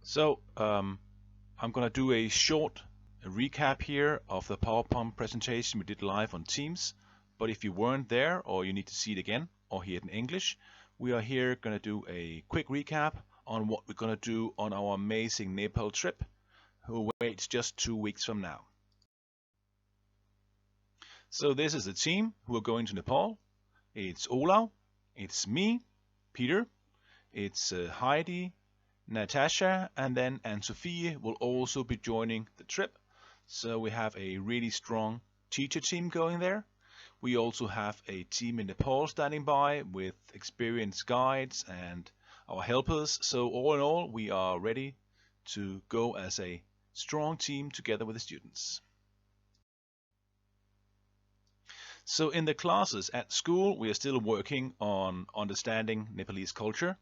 So I'm going to do a short recap here of the PowerPoint presentation we did live on Teams. But if you weren't there or you need to see it again or hear it in English, we are here going to do a quick recap on what we're going to do on our amazing Nepal trip, who waits just 2 weeks from now. So this is the team who are going to Nepal. It's Olav, it's me, Peter, it's Heidi, Natasha, and then Anne-Sophie will also be joining the trip. So we have a really strong teacher team going there. We also have a team in Nepal standing by with experienced guides and our helpers. So all in all, we are ready to go as a strong team together with the students. So in the classes at school, we are still working on understanding Nepalese culture,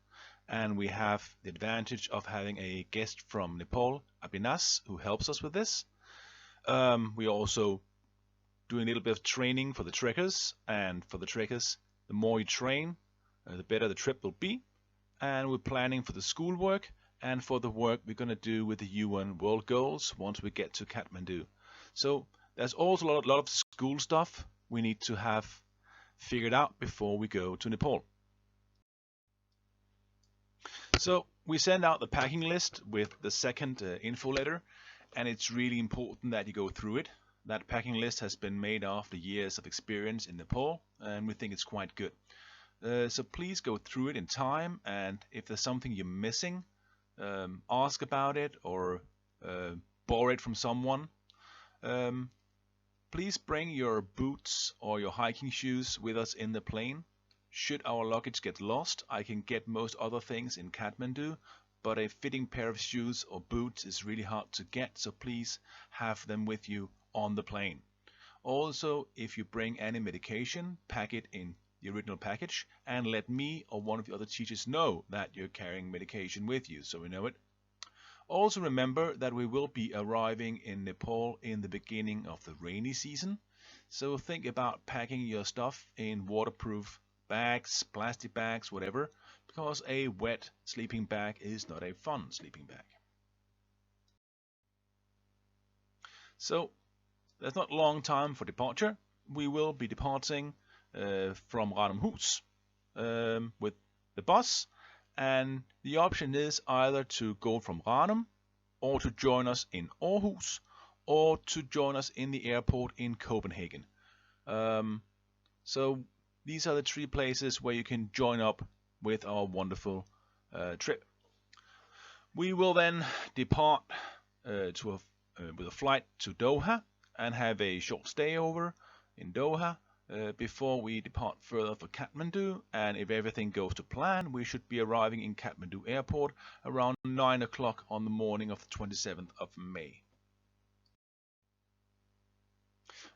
and we have the advantage of having a guest from Nepal, Abhinas, who helps us with this. We are also doing a little bit of training for the trekkers, and for the trekkers, the more you train, the better the trip will be. And we're planning for the schoolwork and for the work we're going to do with the UN World Goals once we get to Kathmandu. So there's also a lot of school stuff we need to have figured out before we go to Nepal. So we send out the packing list with the second info letter, and it's really important that you go through it. That packing list has been made after years of experience in Nepal, and we think it's quite good. So please go through it in time, and if there's something you're missing, ask about it or borrow it from someone. Please bring your boots or your hiking shoes with us in the plane. Should our luggage get lost, I can get most other things in Kathmandu, but a fitting pair of shoes or boots is really hard to get, so please have them with you on the plane. Also, if you bring any medication, pack it in the original package and let me or one of the other teachers know that you're carrying medication with you, so we know it. Also remember that we will be arriving in Nepal in the beginning of the rainy season, so think about packing your stuff in waterproof bags, plastic bags, whatever, because a wet sleeping bag is not a fun sleeping bag. So there's not long time for departure. We will be departing from ranum with the bus, and the option is either to go from Ranum or to join us in Aarhus or to join us in the airport in Copenhagen. So these are the three places where you can join up with our wonderful trip. We will then depart with a flight to Doha and have a short stay over in Doha before we depart further for Kathmandu, and if everything goes to plan, we should be arriving in Kathmandu airport around 9 o'clock on the morning of the 27th of May.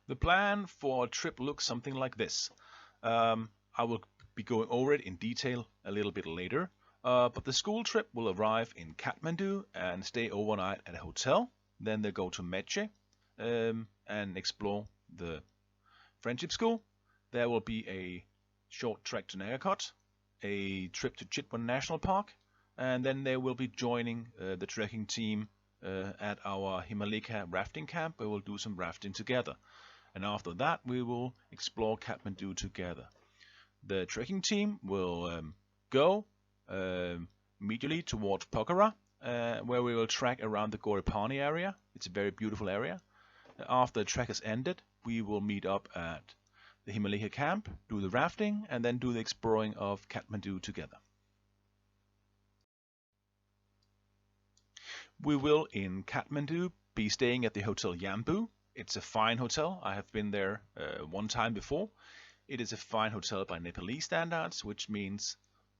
The plan for our trip looks something like this. I will be going over it in detail a little bit later, but the school trip will arrive in Kathmandu and stay overnight at a hotel. Then they'll go to Meche and explore the friendship school. There will be a short trek to Nagakot, a trip to Chitwan National Park, and then they will be joining the trekking team at our Himalaya rafting camp, where we'll do some rafting together. And after that, we will explore Kathmandu together. The trekking team will go immediately towards Pokhara, where we will trek around the Goripani area. It's a very beautiful area. After the trek has ended, we will meet up at the Himalaya camp, do the rafting, and then do the exploring of Kathmandu together. We will in Kathmandu be staying at the Hotel Yambu. It's a fine hotel. I have been there one time before. It is a fine hotel by Nepalese standards, which means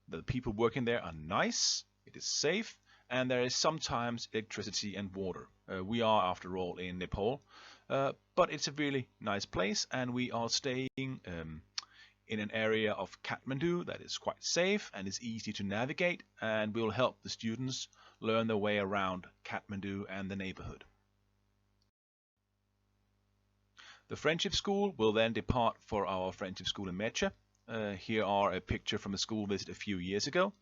the people working there are nice, it is safe, and there is sometimes electricity and water. We are, after all, in Nepal, but it's a really nice place, and we are staying in an area of Kathmandu that is quite safe and is easy to navigate, and will help the students learn their way around Kathmandu and the neighborhood. The friendship school will then depart for our friendship school in Meche. Here are a picture from a school visit a few years ago.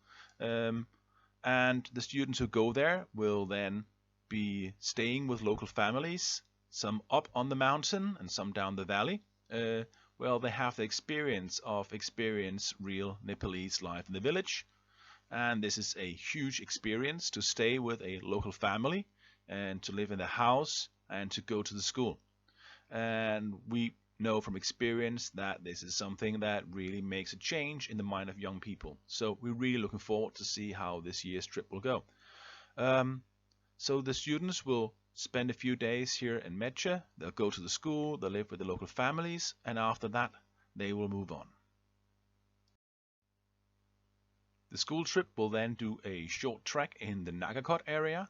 And the students who go there will then be staying with local families, some up on the mountain and some down the valley. Well, they have the experience real Nepalese life in the village. And this is a huge experience to stay with a local family and to live in the house and to go to the school. And we know from experience that this is something that really makes a change in the mind of young people. So we're really looking forward to see how this year's trip will go. So the students will spend a few days here in Mecha. They'll go to the school, they'll live with the local families, and after that they will move on. The school trip will then do a short trek in the Nagakot area,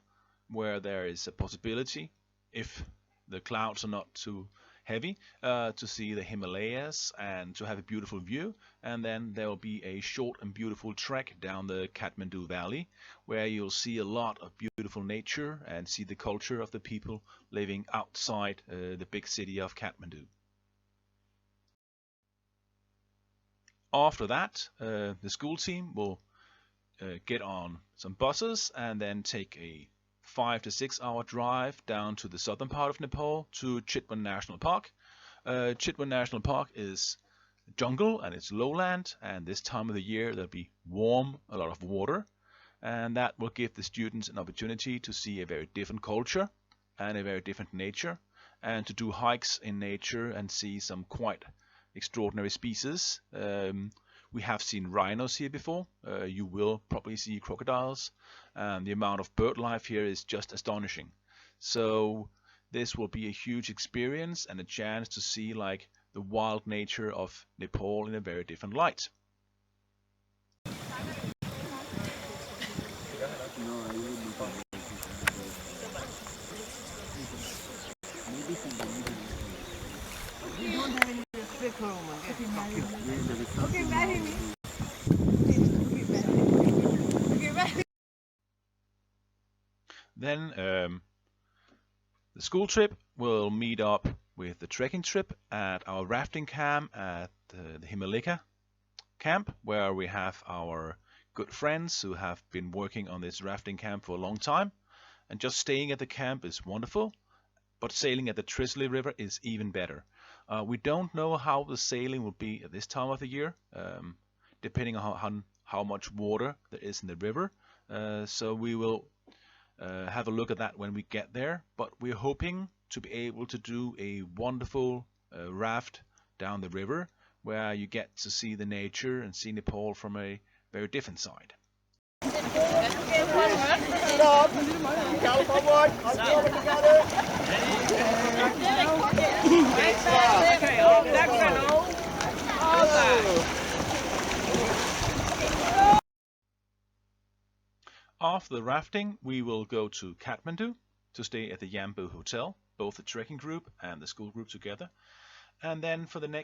where there is a possibility, if the clouds are not too heavy, to see the Himalayas and to have a beautiful view. And then there will be a short and beautiful trek down the Kathmandu Valley, where you'll see a lot of beautiful nature and see the culture of the people living outside the big city of Kathmandu. After that, the school team will get on some buses and then take a 5 to 6 hour drive down to the southern part of Nepal to Chitwan National Park. Chitwan National Park is jungle and it's lowland, and this time of the year there'll be warm, a lot of water, and that will give the students an opportunity to see a very different culture and a very different nature, and to do hikes in nature and see some quite extraordinary species. We have seen rhinos here before. You will probably see crocodiles. The amount of bird life here is just astonishing. So this will be a huge experience and a chance to see like the wild nature of Nepal in a very different light. Then the school trip will meet up with the trekking trip at our rafting camp at the Himalaya camp, where we have our good friends who have been working on this rafting camp for a long time. And just staying at the camp is wonderful, but sailing at the Trisley River is even better. We don't know how the sailing will be at this time of the year, depending on how much water there is in the river. So we will have a look at that when we get there, but we're hoping to be able to do a wonderful raft down the river, where you get to see the nature and see Nepal from a very different side. After the rafting, we will go to Kathmandu to stay at the Yambu Hotel, both the trekking group and the school group together. And then for the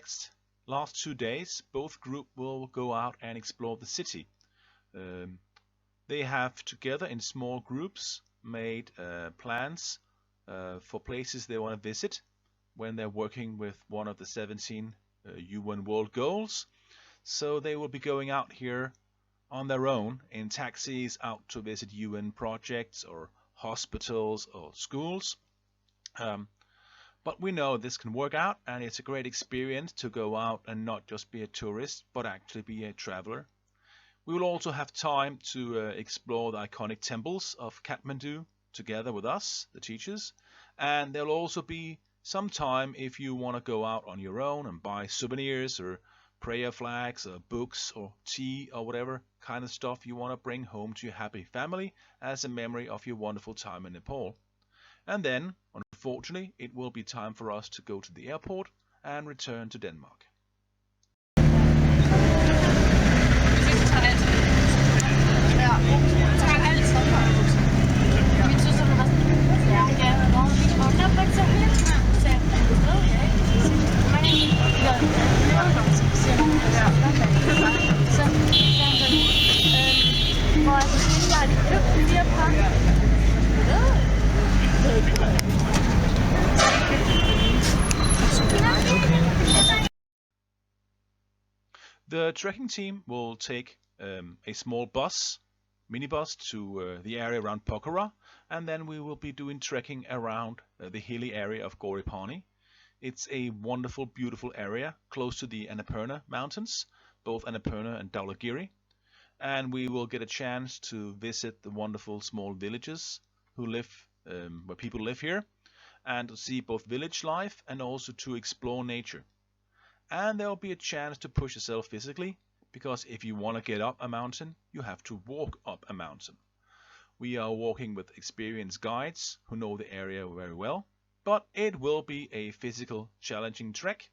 last 2 days, both group will go out and explore the city. They have together in small groups made plans for places they want to visit when they're working with one of the 17 UN World Goals. So they will be going out here on their own in taxis out to visit UN projects or hospitals or schools. But we know this can work out, and it's a great experience to go out and not just be a tourist, but actually be a traveler. We will also have time to explore the iconic temples of Kathmandu together with us, the teachers. And there'll also be some time if you want to go out on your own and buy souvenirs or prayer flags or books or tea or whatever kind of stuff you want to bring home to your happy family as a memory of your wonderful time in Nepal. And then, unfortunately, it will be time for us to go to the airport and return to Denmark. The trekking team will take a small bus minibus to the area around Pokhara, and then we will be doing trekking around the hilly area of Goripani. It's a wonderful, beautiful area close to the Annapurna Mountains, both Annapurna and Dhaulagiri, and we will get a chance to visit the wonderful small villages where people live here, and to see both village life and also to explore nature. And there will be a chance to push yourself physically, because if you want to get up a mountain, you have to walk up a mountain. We are walking with experienced guides who know the area very well, but it will be a physical challenging trek.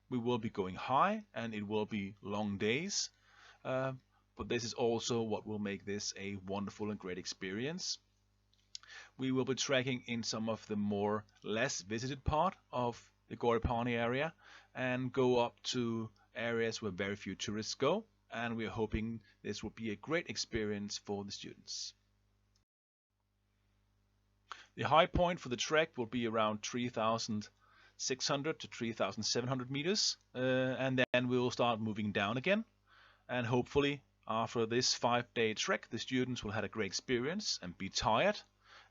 We will be going high and it will be long days, but this is also what will make this a wonderful and great experience. We will be trekking in some of the more less visited part of the Goripani area and go up to areas where very few tourists go, and we are hoping this will be a great experience for the students. The high point for the trek will be around 3,600 to 3,700 meters, and then we will start moving down again, and hopefully after this 5-day trek the students will have a great experience and be tired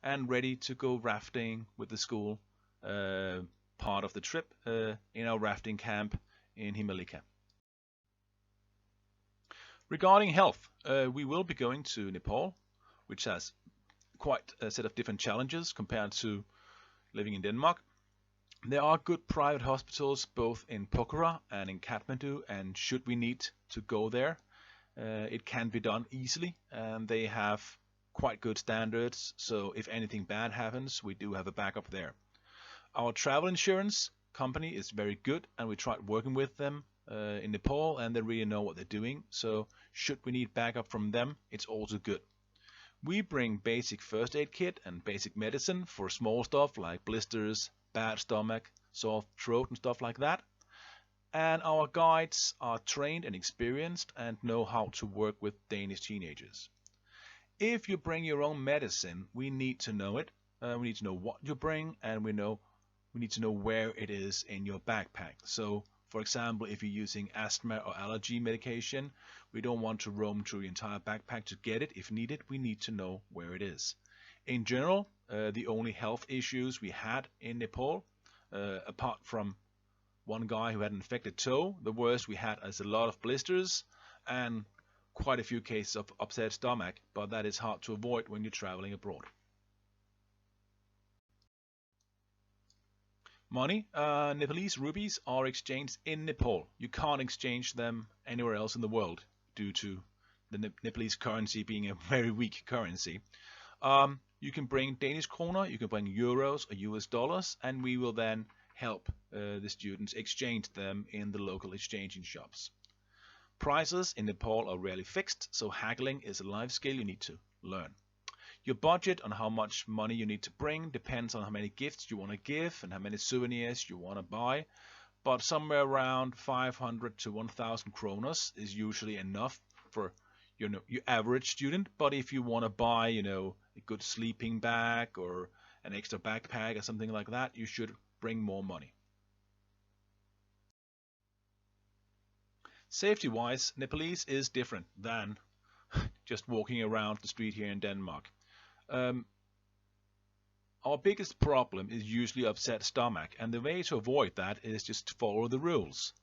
and ready to go rafting with the school part of the trip in our rafting camp in Himalika. Regarding health, we will be going to Nepal, which has quite a set of different challenges compared to living in Denmark. There are good private hospitals both in Pokhara and in Kathmandu, and should we need to go there, it can be done easily, and they have quite good standards, so if anything bad happens, we do have a backup there. Our travel insurance company is very good, and we tried working with them in Nepal, and they really know what they're doing, so should we need backup from them, it's also good. We bring basic first aid kit and basic medicine for small stuff like blisters, bad stomach, sore throat and stuff like that. And our guides are trained and experienced and know how to work with Danish teenagers. If you bring your own medicine, we need to know it. We need to know what you bring, and we need to know where it is in your backpack. So, for example, if you're using asthma or allergy medication, we don't want to roam through the entire backpack to get it. If needed, we need to know where it is. In general, the only health issues we had in Nepal, apart from one guy who had an infected toe, the worst we had is a lot of blisters and quite a few cases of upset stomach, but that is hard to avoid when you're traveling abroad. Money, Nepalese rupees are exchanged in Nepal. You can't exchange them anywhere else in the world due to the Nepalese currency being a very weak currency. You can bring Danish kroner, you can bring euros or US dollars, and we will then help the students exchange them in the local exchanging shops. Prices in Nepal are rarely fixed, so haggling is a life skill you need to learn. Your budget on how much money you need to bring depends on how many gifts you want to give and how many souvenirs you want to buy, but somewhere around 500 to 1,000 kronas is usually enough for your average student. But if you want to buy a good sleeping bag or an extra backpack or something like that, you should bring more money. Safety-wise, Nepalese is different than just walking around the street here in Denmark. Our biggest problem is usually upset stomach, and the way to avoid that is just to follow the rules.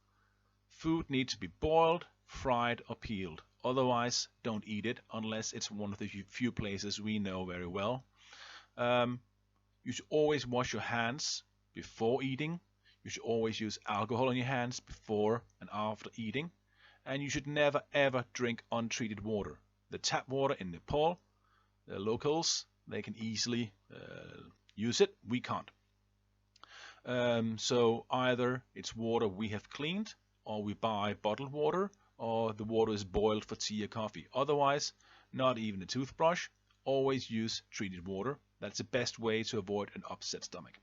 Food needs to be boiled, fried or peeled. Otherwise, don't eat it unless it's one of the few places we know very well. You should always wash your hands before eating. You should always use alcohol on your hands before and after eating. And you should never ever drink untreated water. The tap water in Nepal, the locals, they can easily use it. We can't. So either it's water we have cleaned, or we buy bottled water, or the water is boiled for tea or coffee. Otherwise, not even a toothbrush. Always use treated water. That's the best way to avoid an upset stomach.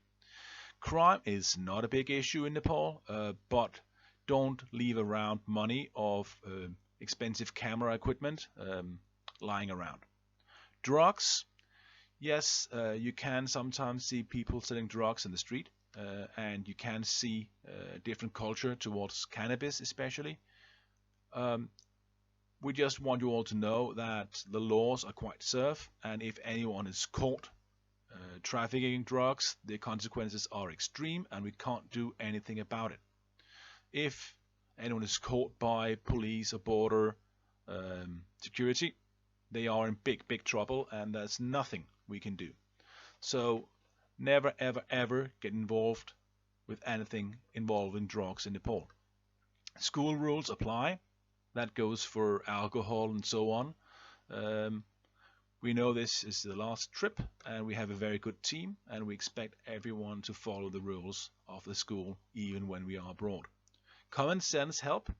Crime is not a big issue in Nepal, but don't leave around money of expensive camera equipment lying around. Drugs, yes, you can sometimes see people selling drugs in the street, and you can see different culture towards cannabis especially. we just want you all to know that the laws are quite serve, and if anyone is caught trafficking drugs, the consequences are extreme and we can't do anything about it. If anyone is caught by police or border security, they are in big trouble and there's nothing we can do. So never ever get involved with anything involving drugs in Nepal. School rules apply. That goes for alcohol and so on. We know this is the last trip and we have a very good team and we expect everyone to follow the rules of the school even when we are abroad. Common sense help,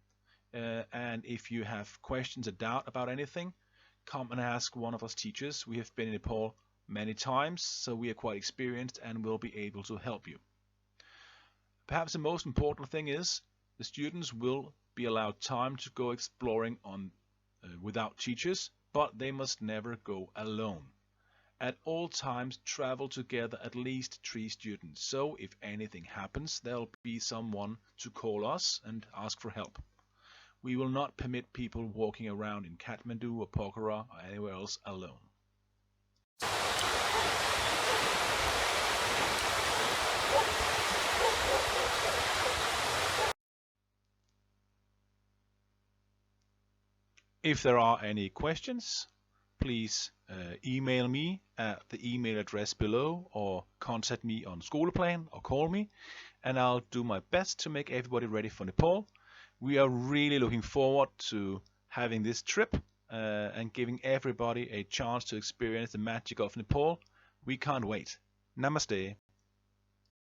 and if you have questions or doubt about anything, come and ask one of us teachers. We have been in Nepal many times, so we are quite experienced and will be able to help you. Perhaps the most important thing is the students will be allowed time to go exploring without teachers, but they must never go alone. At all times travel together at least 3 students, so if anything happens there'll be someone to call us and ask for help. We will not permit people walking around in Kathmandu or Pokhara or anywhere else alone. If there are any questions, please email me at the email address below or contact me on Skoleplan or call me and I'll do my best to make everybody ready for Nepal. We are really looking forward to having this trip and giving everybody a chance to experience the magic of Nepal. We can't wait. Namaste.